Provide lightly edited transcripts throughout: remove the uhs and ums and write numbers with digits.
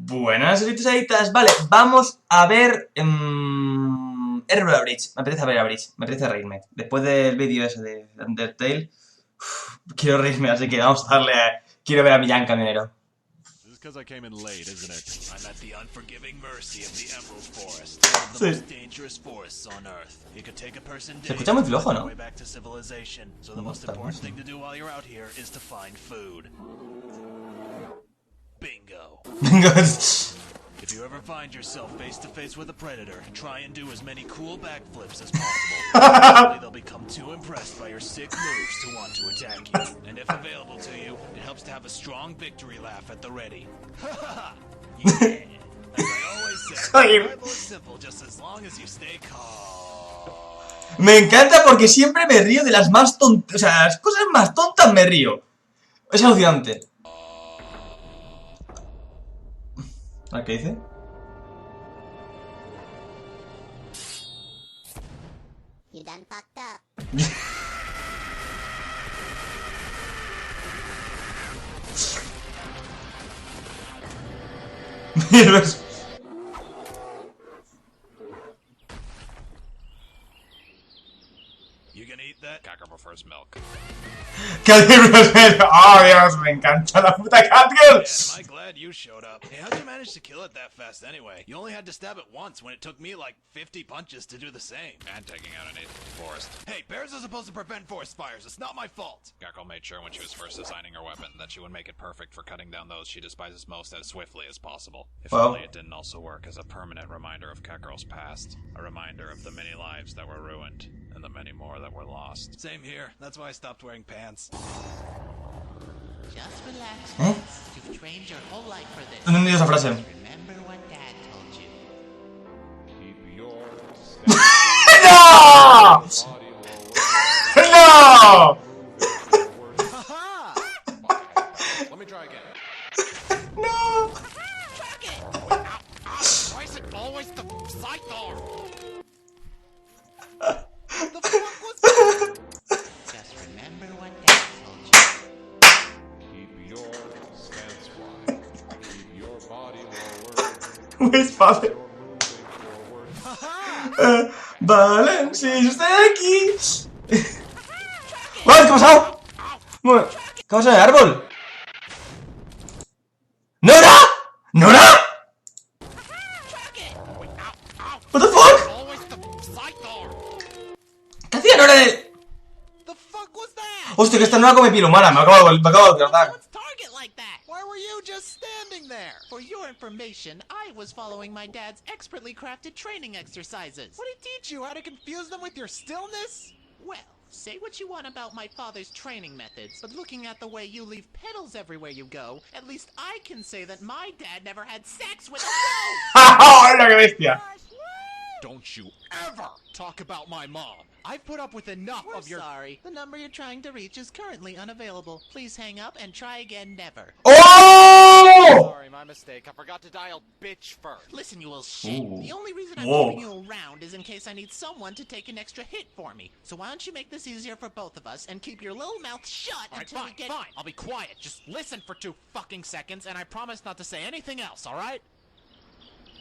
Buenas, editas. Vale, vamos a ver... RWBY Abridged. Me apetece ver Abridged. Me apetece reírme. Después del vídeo ese de Undertale, quiero reírme, así que vamos a darle a... Quiero ver a Millán Camionero. Because I came in late, isn't it? I'm at the unforgiving mercy of the Emerald Forest, one of the Sí. most dangerous forests on Earth. It could take a person Se days escucha muy to flojo, find their ¿no? way back to civilization. So the No, most está important bien. thing to do while you're out here is to find food. Bingo. If you ever find yourself face to face with a predator, try and do as many cool backflips as possible. Hopefully they'll become too impressed by your sick moves to want to attack you. And if available to you, it helps to have a strong victory laugh at the ready. Yeah. As I always say, survival is simple just as long as you stay calm. Me encanta porque siempre me río de las más tontas. O sea, las cosas más tontas me río. Es alucinante. ¿A qué dice? You done fucked up. You gonna eat that? Cacker prefers milk. ¡Oh, Dios! Me encanta la puta Catgirl. Man, am I glad you showed up. Hey, how'd you manage to kill it that fast anyway? You only had to stab it once when it took me like 50 punches to do the same. And taking out an native forest. Hey, bears are supposed to prevent forest fires. It's not my fault. Gackel made sure when she was first designing her weapon that she would make it perfect for cutting down those she despises most as swiftly as possible. If only it didn't also work as a permanent reminder of Kakarot's past. A reminder of the many lives that were ruined. And the many more that were lost. Same here. That's why I stopped wearing pants. Just relax. You've trained your whole life for this. No entiendo esa frase. Remember what Dad told you. Keep your ¡No! ¡No! Haha! Let me try again. ¡No! Why is it always the Scythor? The fuck was that? Just remember what Dad told you. Keep your stance wide. Keep your body lower. Muy fácil. You're moving forward. Vale, sí, yo estoy aquí. ¡Vale, qué ha pasado! Bueno, ¿qué ha pasado en el árbol? ¡Nora! ¡Nora! What the fuck? Always the Scythor. ¿Qué hacía Nora en el...? The fuck was that? Hostia, que esta Nora come piel humana, me acabo de acordar. Someone's target like that. Why were you just standing there? For your information, I was following my dad's expertly crafted training exercises. What did he teach you? How to confuse them with your stillness? Well, say what you want about my father's training methods, but looking at the way you leave pedals everywhere you go, at least I can say that my dad never had sex with a ¡Hola, qué bestia! Don't you ever talk about my mom. I've put up with enough We're of your... sorry. The number you're trying to reach is currently unavailable. Please hang up and try again never. ¡Oh! Sorry, my mistake. I forgot to dial bitch first. Listen, you little shit. Ooh. The only reason I'm Whoa. keeping you around is in case I need someone to take an extra hit for me. So why don't you make this easier for both of us and keep your little mouth shut Alright, until fine, we get... fine. I'll be quiet. Just listen for 2 fucking seconds, and I promise not to say anything else, alright?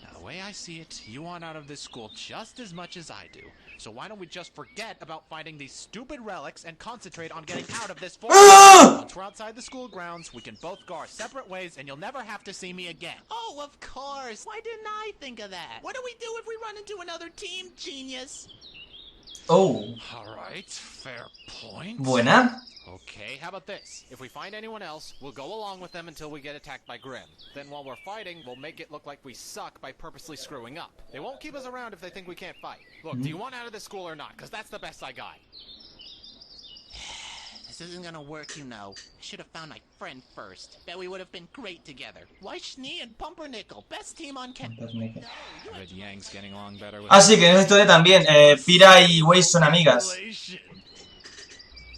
Now, the way I see it, you want out of this school just as much as I do. So why don't we just forget about finding these stupid relics and concentrate on getting out of this forest? Once we're outside the school grounds, we can both go our separate ways, and you'll never have to see me again. Oh, of course. Why didn't I think of that? What do we do if we run into another team, genius? Oh, Alright, fair point. buena. Okay, how about this? If we find anyone else, we'll go along with them until we get attacked by Grimm. Then while we're fighting, we'll make it look like we suck by purposely screwing up. They won't keep us around if they think we can't fight. Look, do you want out of this school or not? Because that's the best I got. This isn't gonna work, you know. I should have found my friend first. Bet we would have been great together. Why Schnee and Pumpernickel, best team on campus. Red Yang's getting along better with... Ah, sí, que en esa historia también. Pira y Waze son amigas.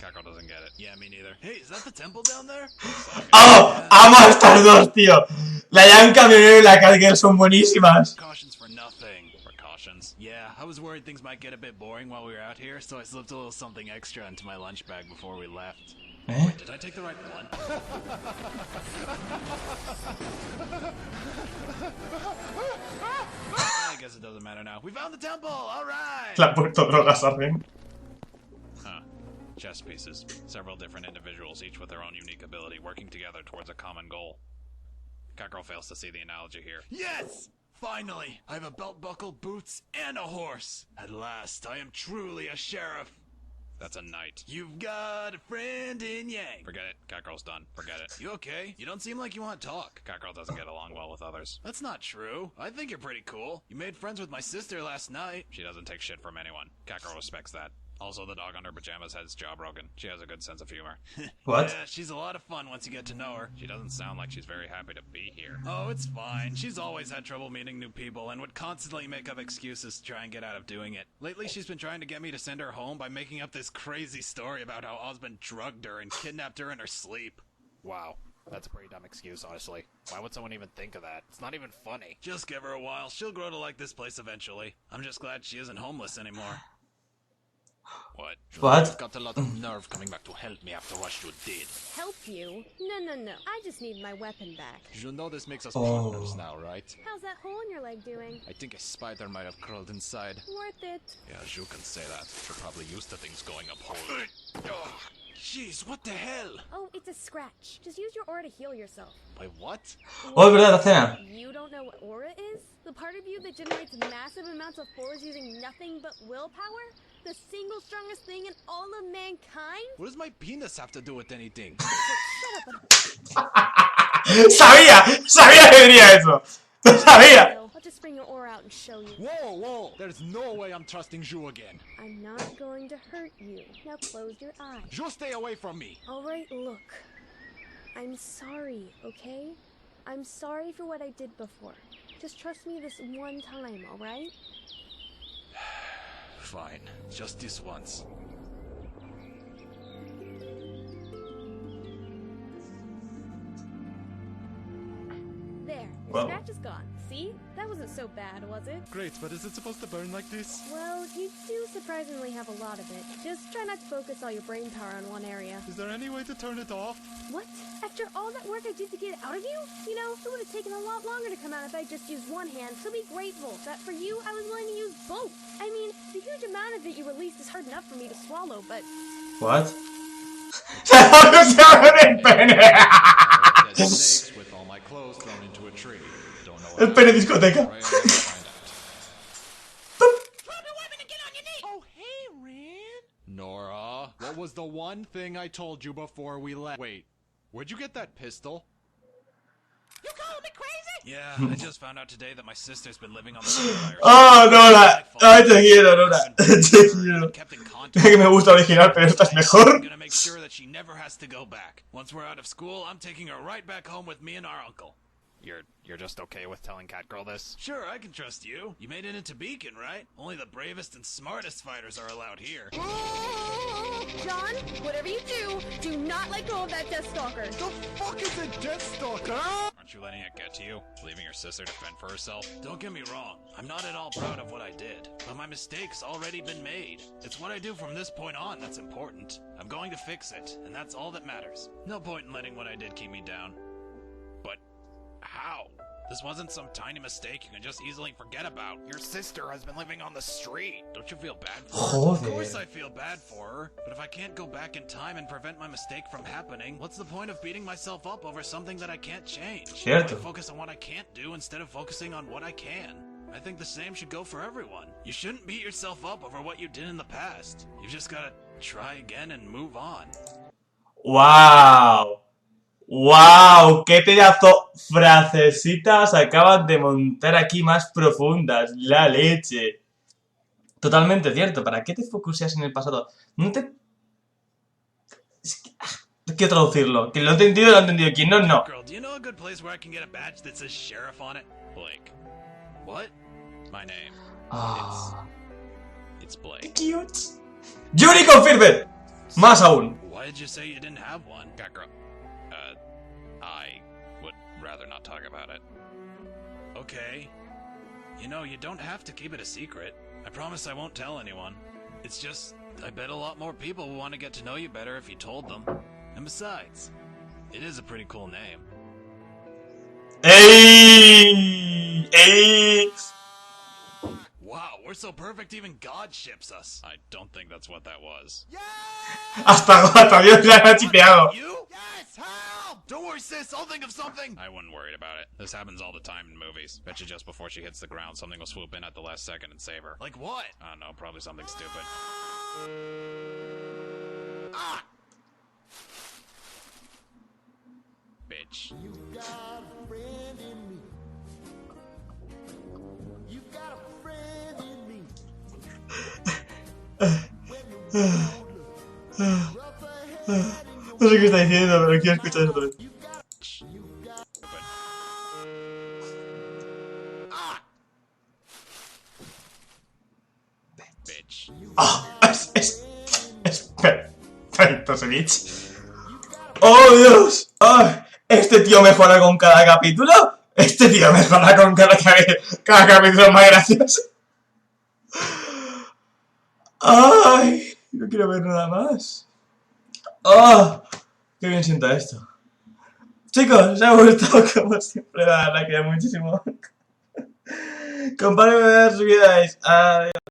Kako doesn't get it. Yeah, me neither. Hey, is that the temple down there? ¡Oh! ¡Amo a estas dos, tío! La Jan Camionero y la Catgirl son buenísimas. Cautions for nothing. Precautions. Yeah, I was worried things might get a bit boring while we were out here, so I slipped a little something extra into my lunch bag before we left. ¿Eh? Did I take the right one? matter now. We found the temple! Alright! Le ha puesto drogas a Ren. Huh. Chess pieces. Several different individuals, each with their own unique ability, working together towards a common goal. Catgirl fails to see the analogy here. Yes! Finally! I have a belt buckle, boots, and a horse! At last, I am truly a sheriff! That's a knight. You've got a friend in Yang. Forget it. Catgirl's done. Forget it. You okay? You don't seem like you want to talk. Catgirl doesn't get along well with others. That's not true. I think you're pretty cool. You made friends with my sister last night. She doesn't take shit from anyone. Catgirl respects that. Also, the dog on her pajamas had its jaw broken. She has a good sense of humor. What? Yeah, she's a lot of fun once you get to know her. She doesn't sound like she's very happy to be here. Oh, it's fine. She's always had trouble meeting new people and would constantly make up excuses to try and get out of doing it. Lately, she's been trying to get me to send her home by making up this crazy story about how Osmond drugged her and kidnapped her in her sleep. Wow. That's a pretty dumb excuse, honestly. Why would someone even think of that? It's not even funny. Just give her a while. She'll grow to like this place eventually. I'm just glad she isn't homeless anymore. What? What? You've got a lot of nerve coming back to help me after what you did. Help you? No. I just need my weapon back. You know this makes us Oh. partners now, right? How's that hole in your leg doing? I think a spider might have crawled inside. Worth it. Yeah, you can say that. You're probably used to things going up hole. Jeez, what the hell? Oh, it's a scratch. Just use your aura to heal yourself. By what? Oh, es verdad, la cena. You don't know what aura is? The part of you that generates massive amounts of force using nothing but willpower? The single strongest thing in all of mankind? What does my penis have to do with anything? Shut up. Sabía que venía eso. Lo sabía. I'll just bring your aura out and show you. Whoa! There's no way I'm trusting you again. I'm not going to hurt you. Now close your eyes. You stay away from me. Alright, look. I'm sorry, okay? I'm sorry for what I did before. Just trust me this one time, alright? Fine. Just this once. There, the Well. scratch is gone. See? That wasn't so bad, was it? Great, but is it supposed to burn like this? Well, you do surprisingly have a lot of it. Just try not to focus all your brain power on one area. Is there any way to turn it off? What? After all that work I did to get it out of you? You know, it would have taken a lot longer to come out if I just used one hand, so be grateful that for you, I was willing to use both. I mean, the huge amount of it you released is hard enough for me to swallow, but... What? Se abre el pene. Dead snakes with all my clothes thrown into a tree. Don't know El what pene discoteca. Right, I'll find out. Oh, hey, Ren. Nora, what was the one thing I told you before we left? Wait, where'd you get that pistol? You calling me crazy? Yeah, I just found out today that my sister's been living on the street by herself. Oh, Nora. Ay, te quiero, Nora. Te quiero. Kept in contact. Mira que me gusta original, pero esta es I'm mejor. gonna make sure that she never has to go back. Once we're out of school, I'm taking her right back home with me and our uncle. You're just okay with telling Catgirl this? Sure, I can trust you. You made it into Beacon, right? Only the bravest and smartest fighters are allowed here. John, whatever you do not let go of that Deathstalker. The fuck is a Deathstalker? Aren't you letting it get to you? Leaving your sister to fend for herself? Don't get me wrong. I'm not at all proud of what I did. But my mistake's already been made. It's what I do from this point on that's important. I'm going to fix it, and that's all that matters. No point in letting what I did keep me down. But how? This wasn't some tiny mistake you can just easily forget about. Your sister has been living on the street. Don't you feel bad for her? Of course Joder. I feel bad for her, but if I can't go back in time and prevent my mistake from happening, what's the point of beating myself up over something that I can't change? Cierto. I focus on what I can't do instead of focusing on what I can. I think the same should go for everyone. You shouldn't beat yourself up over what you did in the past. You've just gotta try again and move on. Wow. Wow, qué pedazo frasecitas acaban de montar aquí más profundas. La leche. Totalmente cierto. ¿Para qué te focuseas en el pasado? No te... Es que... no quiero traducirlo. Quien lo ha entendido, lo ha entendido. Quien no, no. Girl, do you know a good place where I can get a badge that says sheriff on it? Blake. What? My name. Ah, It's Blake. cute. Yuri confirmed. Más aún. Why did you say you didn't have one? Catgirl. I would rather not talk about it. Okay. You know, you don't have to keep it a secret. I promise I won't tell anyone. It's just, I bet a lot more people will want to get to know you better if you told them. And besides, it is a pretty cool name. ¡Ey! ¡Ey! We're so perfect even God ships us. I don't think that's what that was. Hasta Dios le ha chipeado. You? Yes, help! Don't worry, sis, I'll think of something. I wouldn't worry about it. This happens all the time in movies. Bet you just before she hits the ground, something will swoop in at the last second and save her. Like what? I don't know, probably something stupid. Ah! Bitch. You got a friend in me. You got a friend in me. When the road looks rough ahead and No sé qué está diciendo, pero quiero escuchar eso otra vez. you got Stupid. Ah! Bitch. Es perfecto ese bitch. ¡Oh, Dios! ¡Ah! ¿Este tío mejora con cada capítulo? Este tío mejora con cada capítulo más gracioso. ¡Ay! No quiero ver nada más. ¡Oh! ¡Qué bien sienta esto! Chicos, os ha gustado como siempre. La queda muchísimo. Compárteme, suscribáis. Adiós.